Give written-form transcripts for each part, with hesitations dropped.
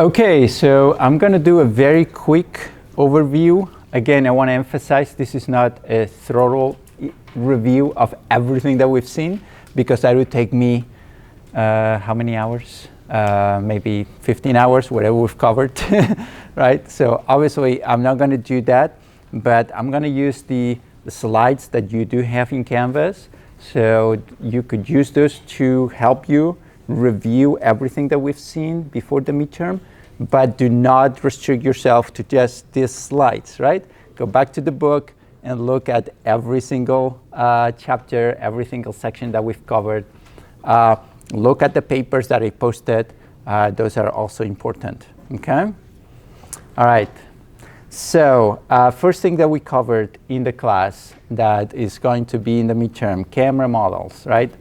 Okay, so I'm going to do a very quick overview. Again, I want to emphasize this is not a thorough review of everything that we've seen, because that would take me how many hours? Maybe 15 hours, whatever we've covered, right? So obviously, I'm not going to do that, but I'm going to use the slides that you do have in Canvas. So you could use those to help you review everything that we've seen before the midterm, but do not restrict yourself to just these slides, right? Go back to the book and look at every single chapter, every single section that we've covered. Look at the papers that I posted. Those are also important, okay? All right. So first thing that we covered in the class that is going to be in the midterm, camera models, right?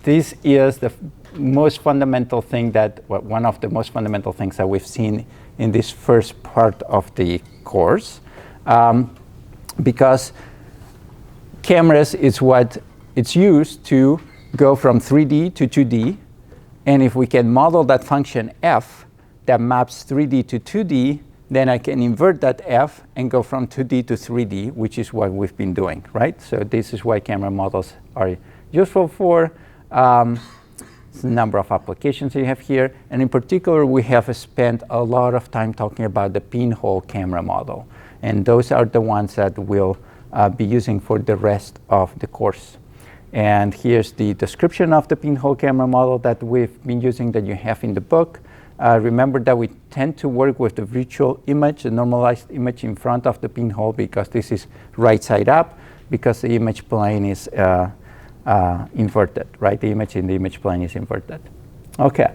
This is the most fundamental thing one of the most fundamental things that we've seen in this first part of the course, because cameras is what it's used to go from 3D to 2D, and if we can model that function f that maps 3D to 2D, then I can invert that f and go from 2D to 3D, which is what we've been doing, right? So this is why camera models are useful for. The number of applications you have here, and in particular, we have spent a lot of time talking about the pinhole camera model, and those are the ones that we'll be using for the rest of the course. And here's the description of the pinhole camera model that we've been using that you have in the book. Remember that we tend to work with the virtual image, the normalized image in front of the pinhole, because this is right side up, because the image plane is inverted, right? The image in the image plane is inverted. Okay,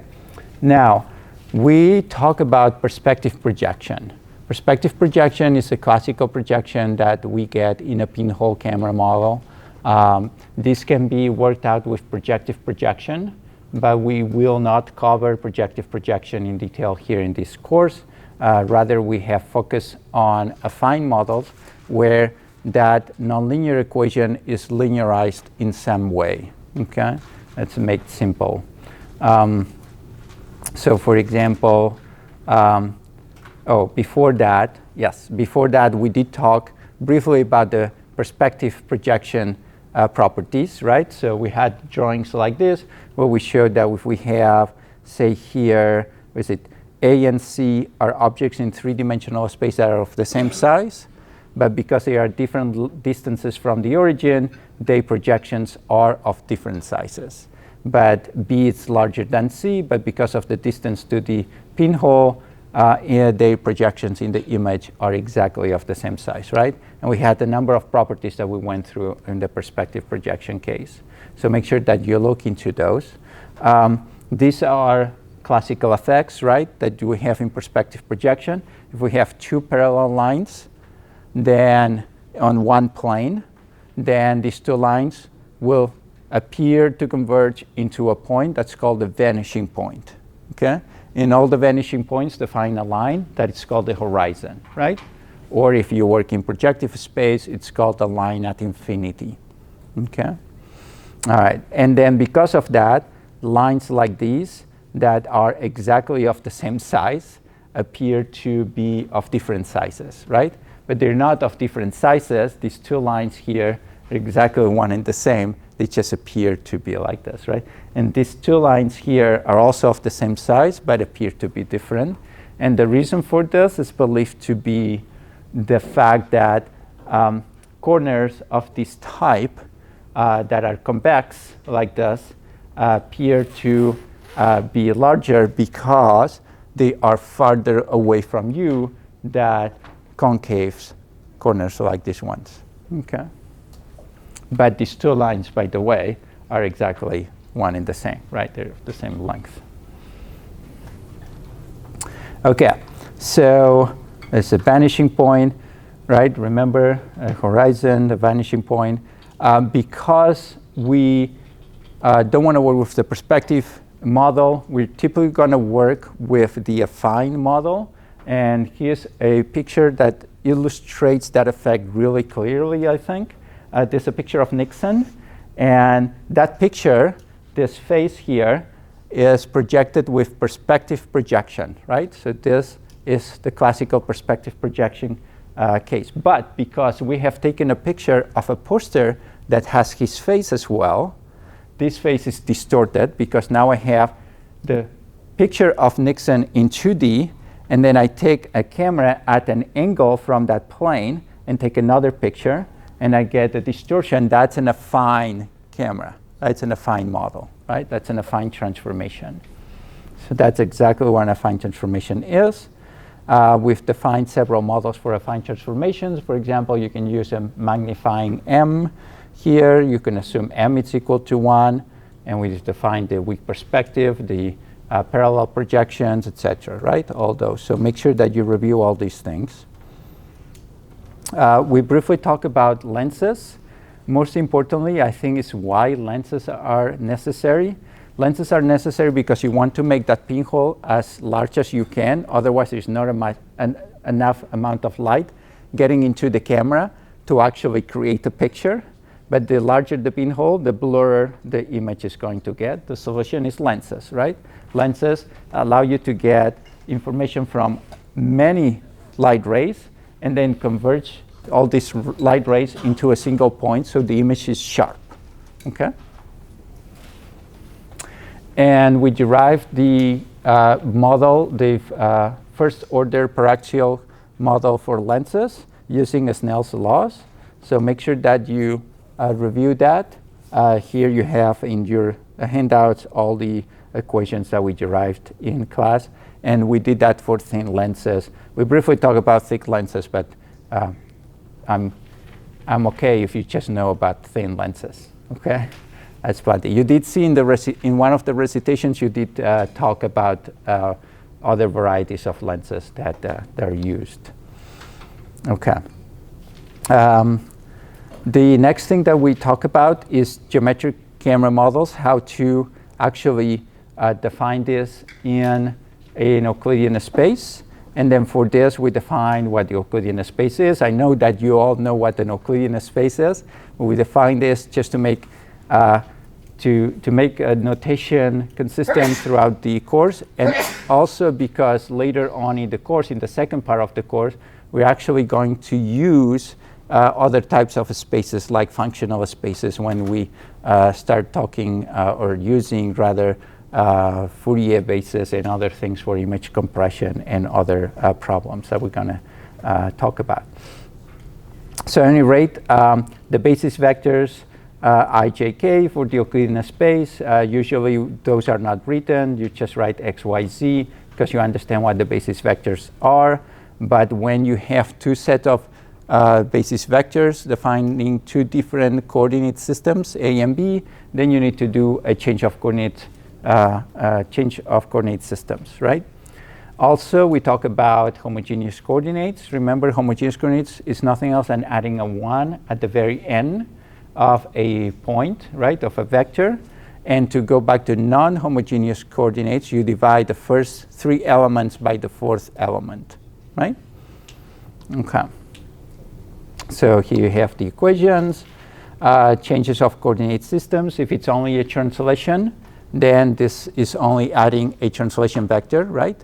now we talk about perspective projection. Perspective projection is a classical projection that we get in a pinhole camera model. This can be worked out with projective projection, but we will not cover projective projection in detail here in this course. Rather, we have focused on affine models where that nonlinear equation is linearized in some way, okay? Let's make it simple. So for example, before that we did talk briefly about the perspective projection properties, right? So we had drawings like this where we showed that if we have, say here, A and C are objects in three-dimensional space that are of the same size, but because they are different distances from the origin, their projections are of different sizes. But B is larger than C, but because of the distance to the pinhole, their projections in the image are exactly of the same size, right? And we had a number of properties that we went through in the perspective projection case. So make sure that you look into those. These are classical effects, right, that we have in perspective projection. If we have two parallel lines, then on one plane, then these two lines will appear to converge into a point that's called the vanishing point, okay? In all the vanishing points, define a line that is called the horizon, right? Or if you work in projective space, it's called the line at infinity, okay? All right, and then because of that, lines like these that are exactly of the same size appear to be of different sizes, right? But they're not of different sizes. These two lines here are exactly one and the same. They just appear to be like this, right? And these two lines here are also of the same size, but appear to be different. And the reason for this is believed to be the fact that corners of this type that are convex like this appear to be larger because they are farther away from you than concave corners like these ones, okay? But these two lines, by the way, are exactly one and the same, right? They're the same length. Okay, so there's a vanishing point, right? Remember, horizon, the vanishing point. Because we don't want to work with the perspective model, we're typically going to work with the affine model. And here's a picture that illustrates that effect really clearly, I think. There's a picture of Nixon. And that picture, this face here, is projected with perspective projection, right? So this is the classical perspective projection case. But because we have taken a picture of a poster that has his face as well, this face is distorted because now I have the picture of Nixon in 2D, and then I take a camera at an angle from that plane and take another picture, and I get a distortion. That's an affine camera. That's an affine model, right? That's an affine transformation. So that's exactly what an affine transformation is. We've defined several models for affine transformations. For example, you can use a magnifying M. Here, you can assume M is equal to 1, and we just define the weak perspective, the parallel projections, etc., right? All those. So make sure that you review all these things. We briefly talk about lenses. Most importantly, I think is why lenses are necessary. Lenses are necessary because you want to make that pinhole as large as you can. Otherwise, there's not enough amount of light getting into the camera to actually create a picture. But the larger the pinhole, the blurrier the image is going to get. The solution is lenses, right? Lenses allow you to get information from many light rays and then converge all these light rays into a single point so the image is sharp, okay? And we derived the model, the first order paraxial model for lenses using Snell's laws. So make sure that you review that. Here you have in your handouts all the equations that we derived in class. And we did that for thin lenses. We briefly talked about thick lenses, but I'm okay if you just know about thin lenses, okay? That's plenty. You did see in one of the recitations, you did talk about other varieties of lenses that are used. Okay. The next thing that we talk about is geometric camera models, how to actually define this in an Euclidean space. And then for this, we define what the Euclidean space is. I know that you all know what an Euclidean space is. But we define this just to make a notation consistent throughout the course, and also because later on in the course, in the second part of the course, we're actually going to use other types of spaces like functional spaces when we start talking or using rather Fourier bases and other things for image compression and other problems that we're going to talk about. So at any rate, the basis vectors ijk for the Euclidean space, usually those are not written. You just write x, y, z because you understand what the basis vectors are. But when you have two sets of basis vectors defining two different coordinate systems, A and B, then you need to do a change of coordinate systems, right? Also, we talk about homogeneous coordinates. Remember, homogeneous coordinates is nothing else than adding a 1 at the very end of a point, right, of a vector. And to go back to non-homogeneous coordinates, you divide the first 3 elements by the 4th element, right? Okay. So here you have the equations, changes of coordinate systems. If it's only a translation, then this is only adding a translation vector, right?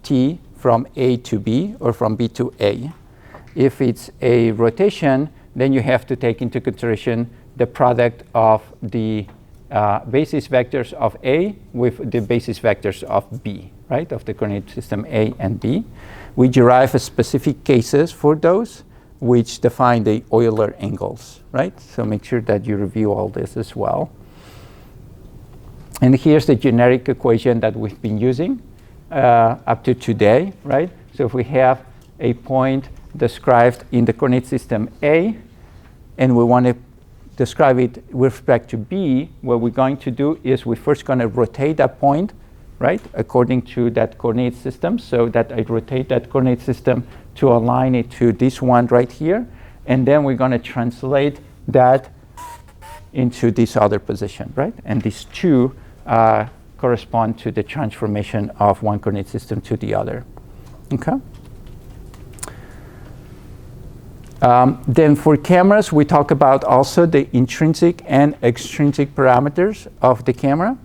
T from A to B or from B to A. If it's a rotation, then you have to take into consideration the product of the basis vectors of A with the basis vectors of B, right? Of the coordinate system A and B. We derive specific cases for those which define the Euler angles, right? So make sure that you review all this as well. And here's the generic equation that we've been using up to today, right? So if we have a point described in the coordinate system A, and we want to describe it with respect to B, what we're going to do is we're first going to rotate that point, right, according to that coordinate system, so that I rotate that coordinate system to align it to this one right here. And then we're going to translate that into this other position, right? And these two correspond to the transformation of one coordinate system to the other. Okay. Then for cameras, we talk about also the intrinsic and extrinsic parameters of the camera.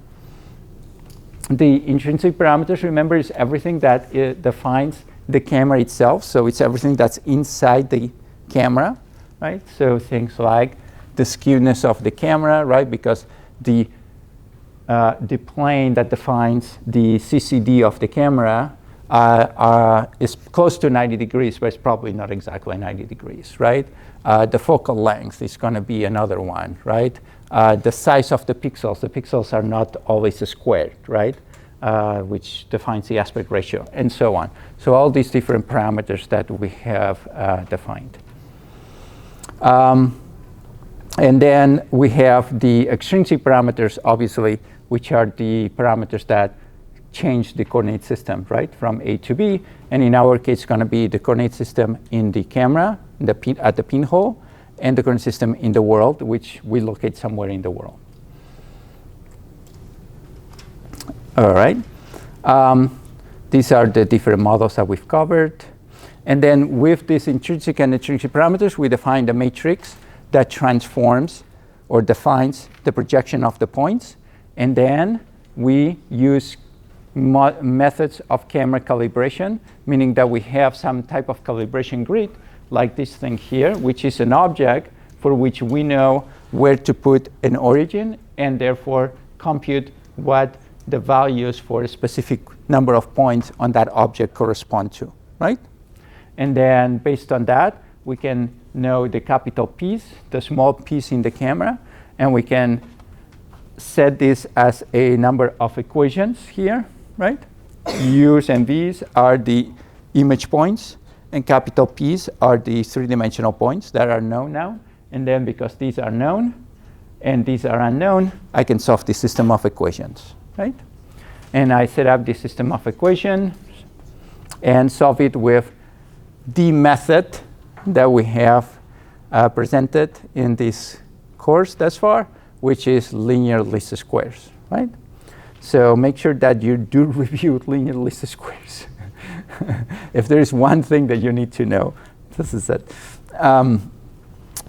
The intrinsic parameters, remember, is everything that defines the camera itself. So it's everything that's inside the camera, right? So things like the skewness of the camera, right? Because the plane that defines the CCD of the camera is close to 90 degrees, but it's probably not exactly 90 degrees, right? The focal length is going to be another one, right? The size of the pixels are not always squared, right? Which defines the aspect ratio, and so on. So all these different parameters that we have defined. And then we have the extrinsic parameters, obviously, which are the parameters that change the coordinate system, right, from A to B. And in our case, it's going to be the coordinate system in the camera, at the pinhole, and the coordinate system in the world, which we locate somewhere in the world. All right. These are the different models that we've covered. And then with these intrinsic and extrinsic parameters, we define the matrix that transforms or defines the projection of the points. And then we use methods of camera calibration, meaning that we have some type of calibration grid, like this thing here, which is an object for which we know where to put an origin and therefore compute what the values for a specific number of points on that object correspond to, right? And then based on that, we can know the capital P's, the small piece in the camera, and we can set this as a number of equations here, right? U's and V's are the image points, and capital P's are the three-dimensional points that are known now. And then because these are known and these are unknown, I can solve this system of equations, right? And I set up this system of equations and solve it with the method that we have presented in this course thus far, which is linear least squares, right? So make sure that you do review linear least squares. If there is one thing that you need to know, this is it.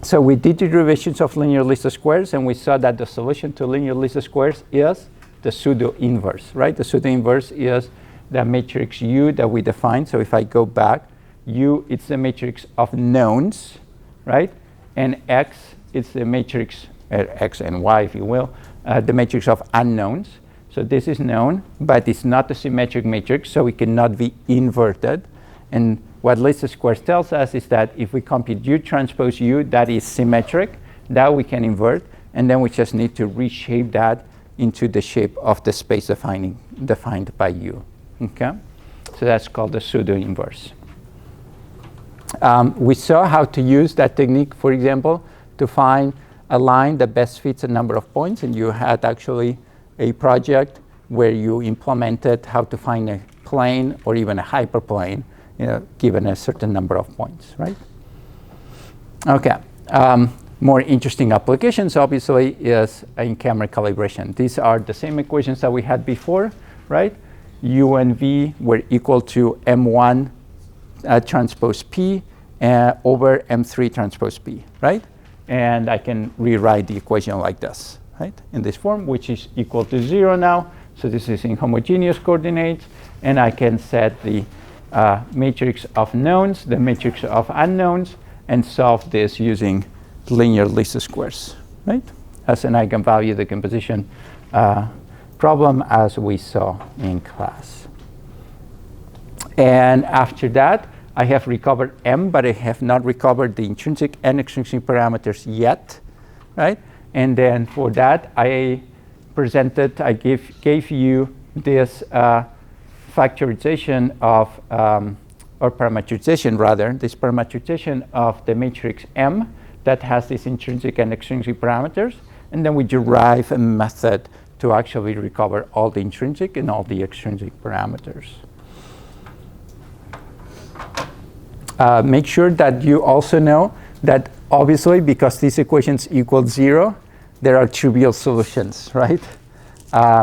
So we did derivations of linear least squares, and we saw that the solution to linear least squares is the pseudo-inverse, right? The pseudo-inverse is the matrix U that we defined. So if I go back, U, it's the matrix of knowns, right? And X, it's the matrix, X and Y, if you will, the matrix of unknowns. So this is known, but it's not a symmetric matrix, so it cannot be inverted. And what least squares tells us is that if we compute U transpose U, that is symmetric, that we can invert, and then we just need to reshape that into the shape of the space defined by U. Okay? So that's called the pseudo-inverse. We saw how to use that technique, for example, to find a line that best fits a number of points, and you had actually a project where you implemented how to find a plane or even a hyperplane, given a certain number of points, right? Okay. More interesting applications, obviously, is in camera calibration. These are the same equations that we had before, right? U and V were equal to M1 transpose P over M3 transpose P, right? And I can rewrite the equation like this, right? In this form, which is equal to 0 now. So this is in homogeneous coordinates. And I can set the matrix of knowns, the matrix of unknowns, and solve this using linear least squares, right? As an eigenvalue decomposition problem, as we saw in class. And after that, I have recovered M, but I have not recovered the intrinsic and extrinsic parameters yet, right? And then for that, I gave you this factorization of, or parametrization rather, this parametrization of the matrix M that has these intrinsic and extrinsic parameters. And then we derive a method to actually recover all the intrinsic and all the extrinsic parameters. Make sure that you also know that obviously because these equations equal 0, there are trivial solutions, right?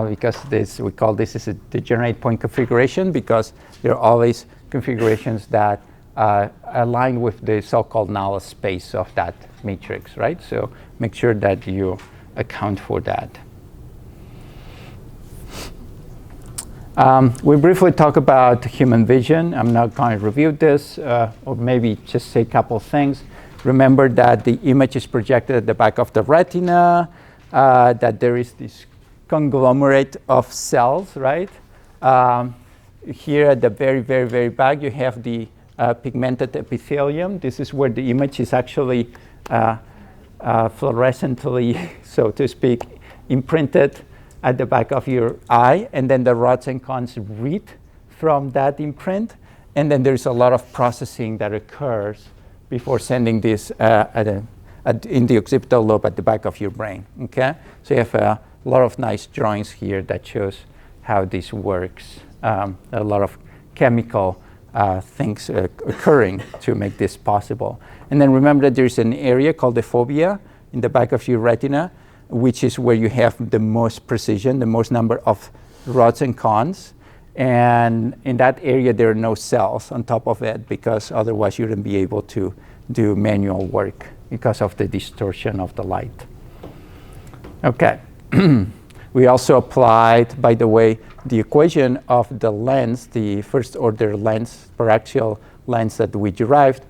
Because we call this as a degenerate point configuration, because there are always configurations that align with the so-called null space of that matrix, right? So make sure that you account for that. We briefly talk about human vision. I'm not going to review this, or maybe just say a couple of things. Remember that the image is projected at the back of the retina, that there is this conglomerate of cells, right? Here at the very, very, very back, you have the pigmented epithelium. This is where the image is actually fluorescently, so to speak, imprinted at the back of your eye, and then the rods and cones read from that imprint, and then there's a lot of processing that occurs before sending this in the occipital lobe at the back of your brain, okay? So you have a lot of nice drawings here that shows how this works. A lot of chemical things occurring to make this possible. And then remember that there's an area called the fovea in the back of your retina, which is where you have the most precision, the most number of rods and cones. And in that area, there are no cells on top of it, because otherwise you wouldn't be able to do manual work because of the distortion of the light. Okay. We also applied, by the way, the equation of the lens, the first order lens, paraxial lens that we derived,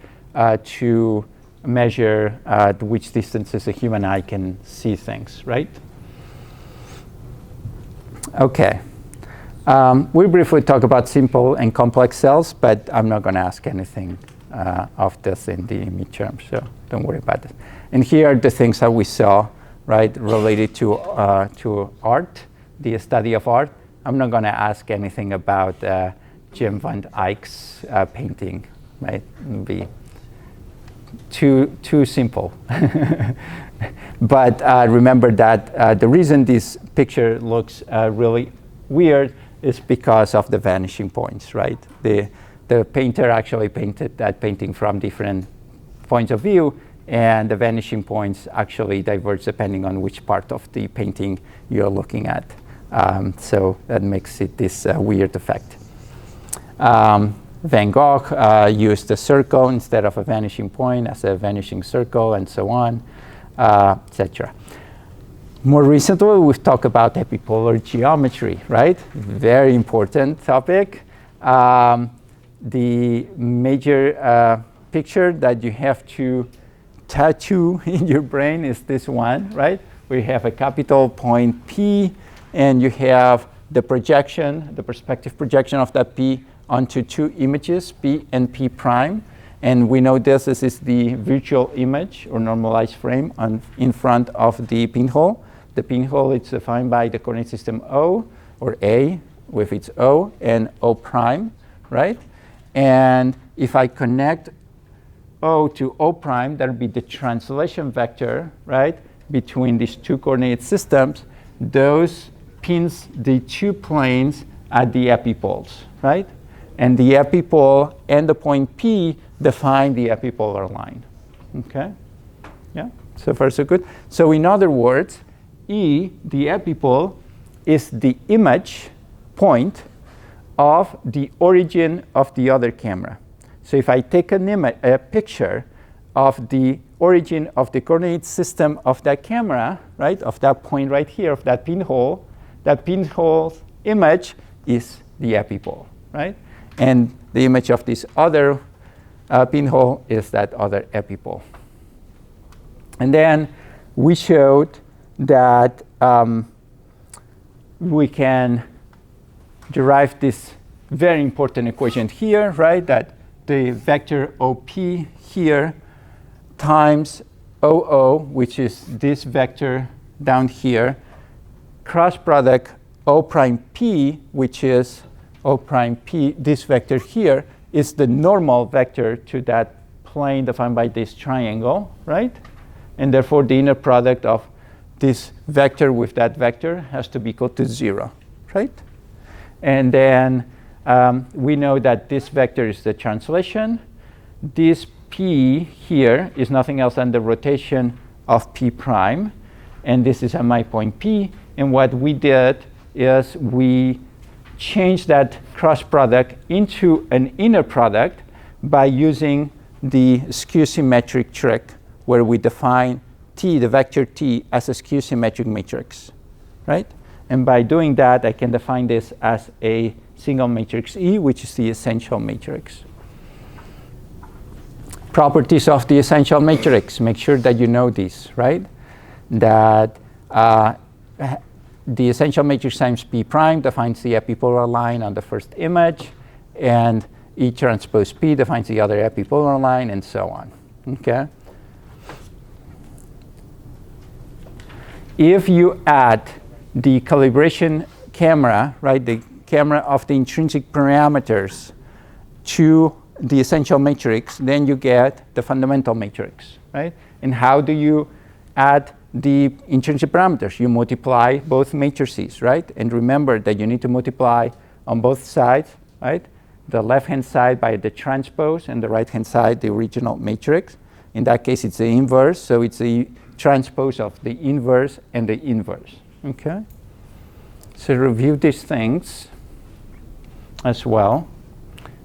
to measure at which distances a human eye can see things, right? Okay. We briefly talk about simple and complex cells, but I'm not going to ask anything of this in the midterm, so don't worry about it. And here are the things that we saw, right, related to art, the study of art. I'm not going to ask anything about Jim van Eyck's painting, right? It would be too simple. But remember that the reason this picture looks really weird is because of the vanishing points, right? The painter actually painted that painting from different points of view, and the vanishing points actually diverge depending on which part of the painting you're looking at. So that makes it this weird effect. Van Gogh used a circle instead of a vanishing point as a vanishing circle, and so on, etc. More recently, we've talked about epipolar geometry, right? Very important topic. The major picture that you have to tattoo in your brain is this one, right? We have a capital point P, and you have the projection, the perspective projection of that P onto two images, P and P prime. And we know this is the virtual image or normalized frame in front of the pinhole. The pinhole is defined by the coordinate system O, or A, with its O, and O prime, right? And if I connect O to O prime, that would be the translation vector, right, between these two coordinate systems. Those pins the two planes at the epipoles, right? And the epipole and the point P define the epipolar line, okay? Yeah, so far so good. So in other words, E, the epipole, is the image point of the origin of the other camera. So if I take a picture of the origin of the coordinate system of that camera, right, of that point right here, of that pinhole's image is the epipole, right? And the image of this other pinhole is that other epipole. And then we showed that we can derive this very important equation here, right? That the vector OP here times OO, which is this vector down here, cross product O prime P, which is O prime P, this vector here, is the normal vector to that plane defined by this triangle, right? And therefore, the inner product of this vector with that vector has to be equal to 0, right? And then we know that this vector is the translation. This P here is nothing else than the rotation of P prime. And this is at my point P. And what we did is we changed that cross product into an inner product by using the skew symmetric trick, where we define T, the vector T, as a skew symmetric matrix, right? And by doing that, I can define this as a single matrix E, which is the essential matrix. Properties of the essential matrix. Make sure that you know these, right? That the essential matrix times P prime defines the epipolar line on the first image, and E transpose P defines the other epipolar line, and so on. Okay? If you add the calibration camera, right, the camera of the intrinsic parameters to the essential matrix, then you get the fundamental matrix, right? And how do you add the intrinsic parameters? You multiply both matrices, right? And remember that you need to multiply on both sides, right? The left-hand side by the transpose and the right-hand side the original matrix. In that case, it's the inverse, so it's the transpose of the inverse and the inverse, okay? So review these things as well,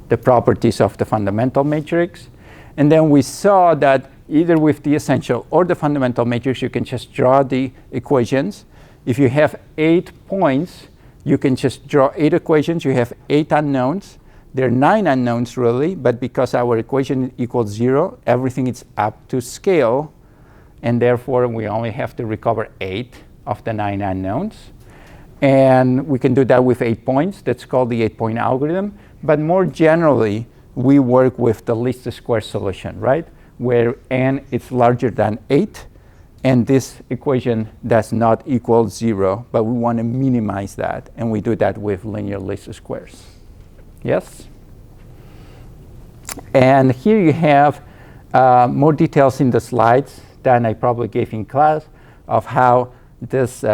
the properties of the fundamental matrix. And then we saw that either with the essential or the fundamental matrix, you can just draw the equations. If you have 8 points, you can just draw 8 equations. You have 8 unknowns. There are 9 unknowns really, but because our equation equals 0, everything is up to scale, and therefore we only have to recover 8 of the 9 unknowns. And we can do that with 8 points. That's called the 8-point algorithm. But more generally, we work with the least square solution, right? Where n is larger than 8, and this equation does not equal 0, but we want to minimize that, and we do that with linear least squares. Yes? And here you have more details in the slides than I probably gave in class of how this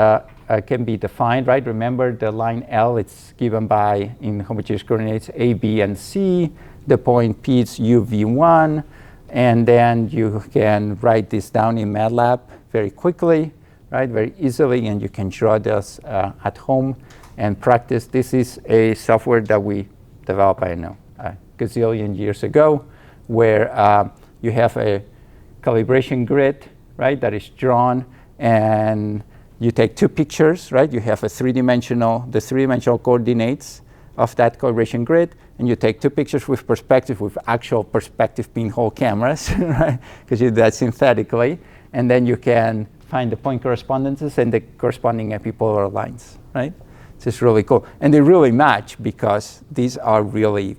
can be defined, right? Remember the line L, it's given by, in homogeneous coordinates, A, B, and C. The point P is U, V1. And then you can write this down in MATLAB very quickly, right? Very easily, and you can draw this at home and practice. This is a software that we developed, I don't know, a gazillion years ago, where you have a calibration grid, right, that is drawn, and you take 2 pictures, right? You have the 3-dimensional coordinates of that calibration grid, and you take 2 pictures with perspective, with actual perspective pinhole cameras, right? Because you do that synthetically, and then you can find the point correspondences and the corresponding epipolar lines, right? This is really cool. And they really match because these are really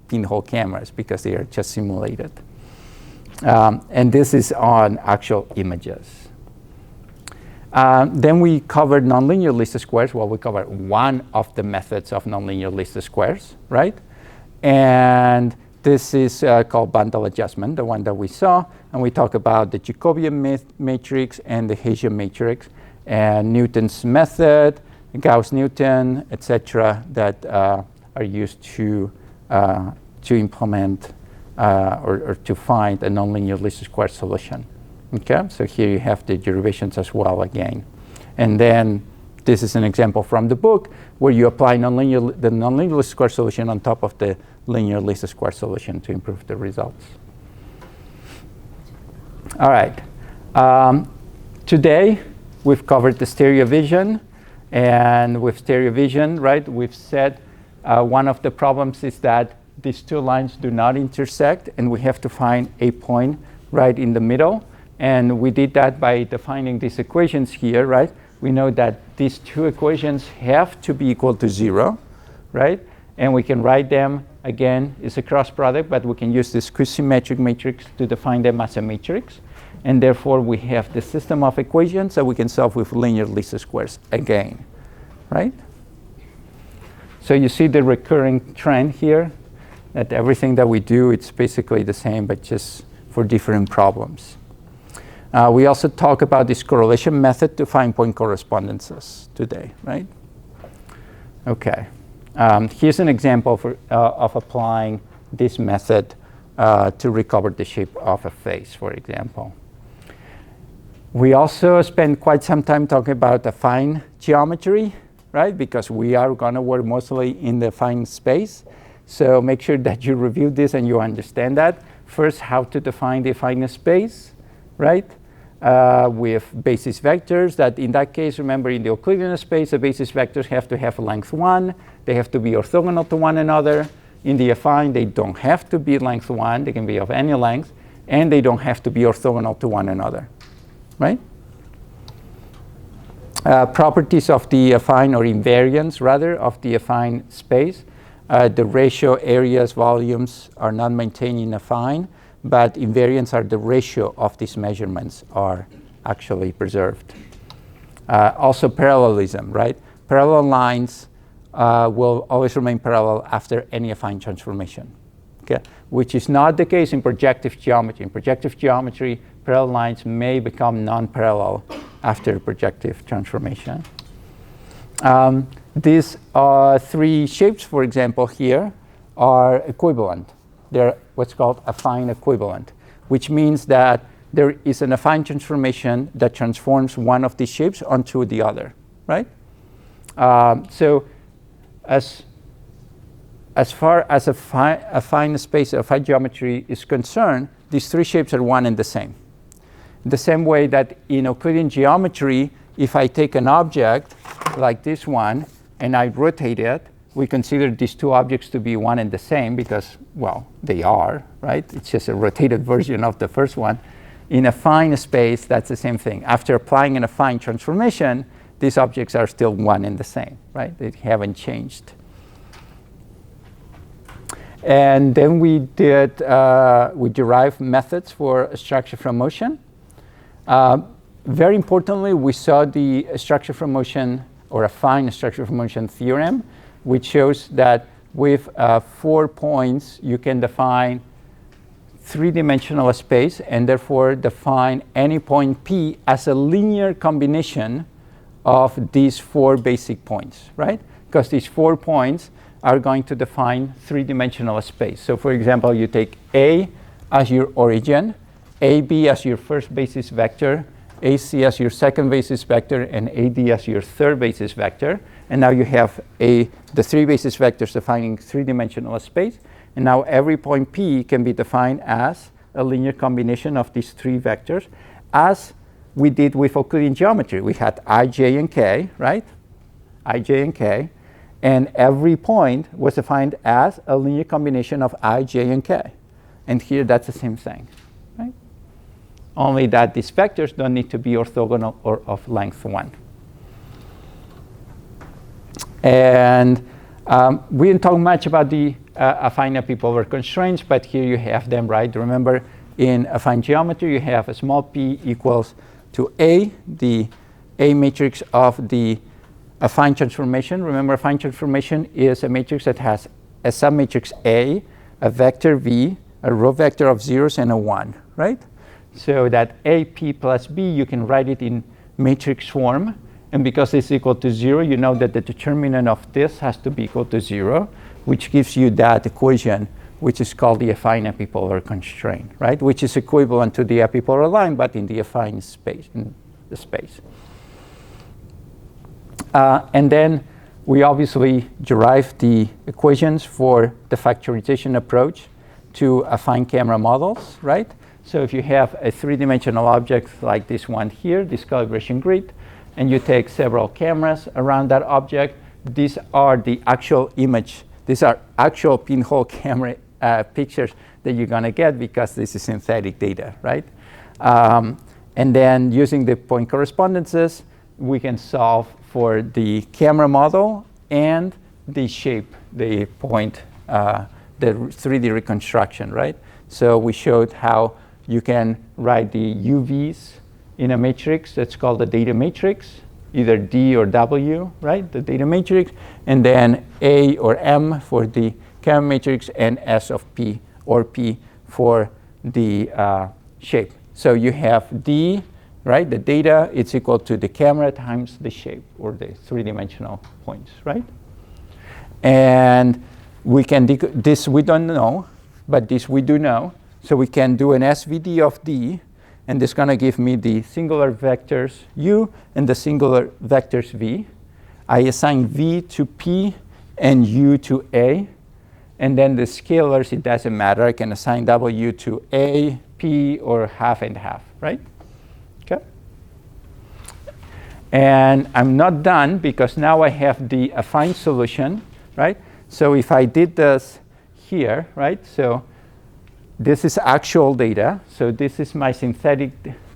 pinhole cameras because they are just simulated. And this is on actual images. Then we covered nonlinear least squares. Well, we covered one of the methods of nonlinear least squares, right? And this is called bundle adjustment, the one that we saw. And we talk about the Jacobian matrix and the Hessian matrix, and Newton's method, Gauss-Newton, etc., that are used to implement or to find a nonlinear least square solution. Okay, so here you have the derivations as well again. And then this is an example from the book where you apply the nonlinear least square solution on top of the linear least square solution to improve the results. All right. Today, we've covered the stereo vision. And with stereo vision, right, we've said one of the problems is that these 2 lines do not intersect, and we have to find a point right in the middle. And we did that by defining these equations here, right? We know that these 2 equations have to be equal to 0, right? And we can write them, again, it's a cross product, but we can use this symmetric matrix to define them as a matrix. And therefore, we have the system of equations that we can solve with linear least squares again, right? So you see the recurring trend here, that everything that we do, it's basically the same, but just for different problems. We also talk about this correlation method to find point correspondences today, right? Okay. Here's an example of applying this method to recover the shape of a face, for example. We also spend quite some time talking about affine geometry, right? Because we are going to work mostly in the affine space. So make sure that you review this and you understand that. First, how to define the affine space, right? With basis vectors, that in that case, remember in the Euclidean space, the basis vectors have to have length 1, They have to be orthogonal to one another. In the affine, they don't have to be length 1. They can be of any length. And they don't have to be orthogonal to one another, right? Properties of the affine, or invariance, rather, of the affine space. The ratio areas, volumes are not maintained in affine, but invariants are the ratio of these measurements are actually preserved. Also parallelism, right? Parallel lines will always remain parallel after any affine transformation, okay? Which is not the case in projective geometry. In projective geometry, parallel lines may become non-parallel after projective transformation. These 3 shapes, for example, here are equivalent. They're what's called affine equivalent, which means that there is an affine transformation that transforms one of these shapes onto the other, right? So as far as affine space, affine geometry is concerned, these 3 shapes are one and the same. The same way that in Euclidean geometry, if I take an object like this one and I rotate it, we consider these 2 objects to be one and the same because, well, they are, right? It's just a rotated version of the first one. In affine space, that's the same thing. After applying an affine transformation, these objects are still one and the same, right? They haven't changed. And then we derived methods for structure from motion. Very importantly, we saw the structure from motion, or affine structure from motion theorem, which shows that with 4 points, you can define 3-dimensional space and therefore define any point P as a linear combination of these 4 basic points, right? Because these 4 points are going to define 3-dimensional space. So for example, you take A as your origin, AB as your first basis vector, AC as your second basis vector, and AD as your third basis vector. And now you have the 3 basis vectors defining 3-dimensional space. And now every point P can be defined as a linear combination of these 3 vectors, as we did with Euclidean geometry. We had I, J, and K, right? I, J, and K. And every point was defined as a linear combination of I, J, and K. And here that's the same thing, right? Only that these vectors don't need to be orthogonal or of length 1. And we didn't talk much about the affine epipolar constraints, but here you have them, right? Remember, in affine geometry, you have a small p equals to A, the A matrix of the affine transformation. Remember, affine transformation is a matrix that has a submatrix A, a vector V, a row vector of zeros, and a 1, right? So that AP plus B, you can write it in matrix form. And because it's equal to 0, you know that the determinant of this has to be equal to 0, which gives you that equation, which is called the affine epipolar constraint, right? Which is equivalent to the epipolar line, but in the affine space, in the space. And then we obviously derive the equations for the factorization approach to affine camera models, right? So if you have a 3-dimensional object like this one here, this calibration grid, and you take several cameras around that object, these are the actual image. These are actual pinhole camera pictures that you're going to get because this is synthetic data, right? And then using the point correspondences, we can solve for the camera model and the shape, the point, the 3D reconstruction, right? So we showed how you can write the UVs in a matrix that's called the data matrix, either D or W, right? The data matrix, and then A or M for the camera matrix, and S of P or P for the shape. So you have D, right? The data, it's equal to the camera times the shape, or the 3-dimensional points, right? And we can, this we don't know, but this we do know. So we can do an SVD of D, and this is going to give me the singular vectors U and the singular vectors V. I assign V to P and U to A. And then the scalars, it doesn't matter. I can assign W to A, P, or half and half, right? Okay. And I'm not done because now I have the affine solution right? So if I did this here, right? So this is actual data. So this is my synthetic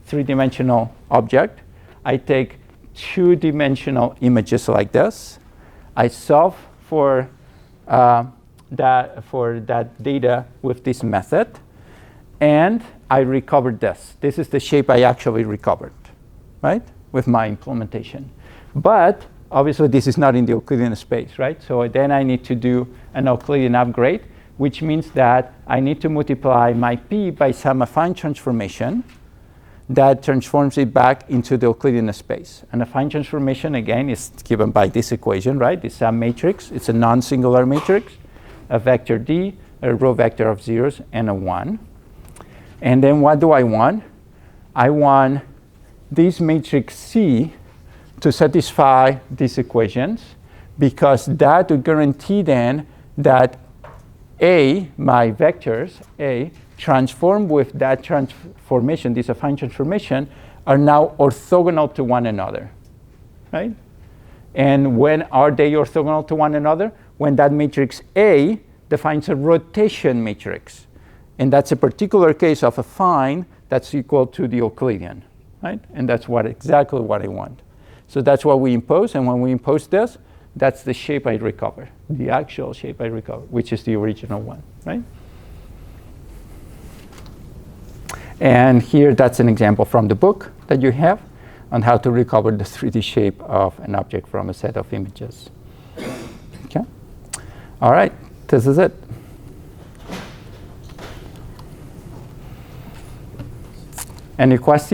three-dimensional object. I take two-dimensional images like this. I solve for that data with this method, and I recovered this. This is the shape I actually recovered, right, with my implementation. But obviously, this is not in the Euclidean space, right? So then I need to do an Euclidean upgrade, which means that I need to multiply my P by some affine transformation that transforms it back into the Euclidean space. And affine transformation, again, is given by this equation, right? It's a matrix. It's a non-singular matrix, a vector D, a row vector of zeros, and a 1. And then what do I want? I want this matrix C to satisfy these equations, because that would guarantee then that A, my vectors, A, transform with that transformation, this affine transformation, are now orthogonal to one another, right? And when are they orthogonal to one another? When that matrix A defines a rotation matrix. And that's a particular case of affine that's equal to the Euclidean, right? And that's exactly what I want. So that's what we impose, and when we impose this, that's the shape I recover, the actual shape I recover, which is the original one, right? And here, that's an example from the book that you have on how to recover the 3D shape of an object from a set of images. Okay? All right, this is it. Any questions?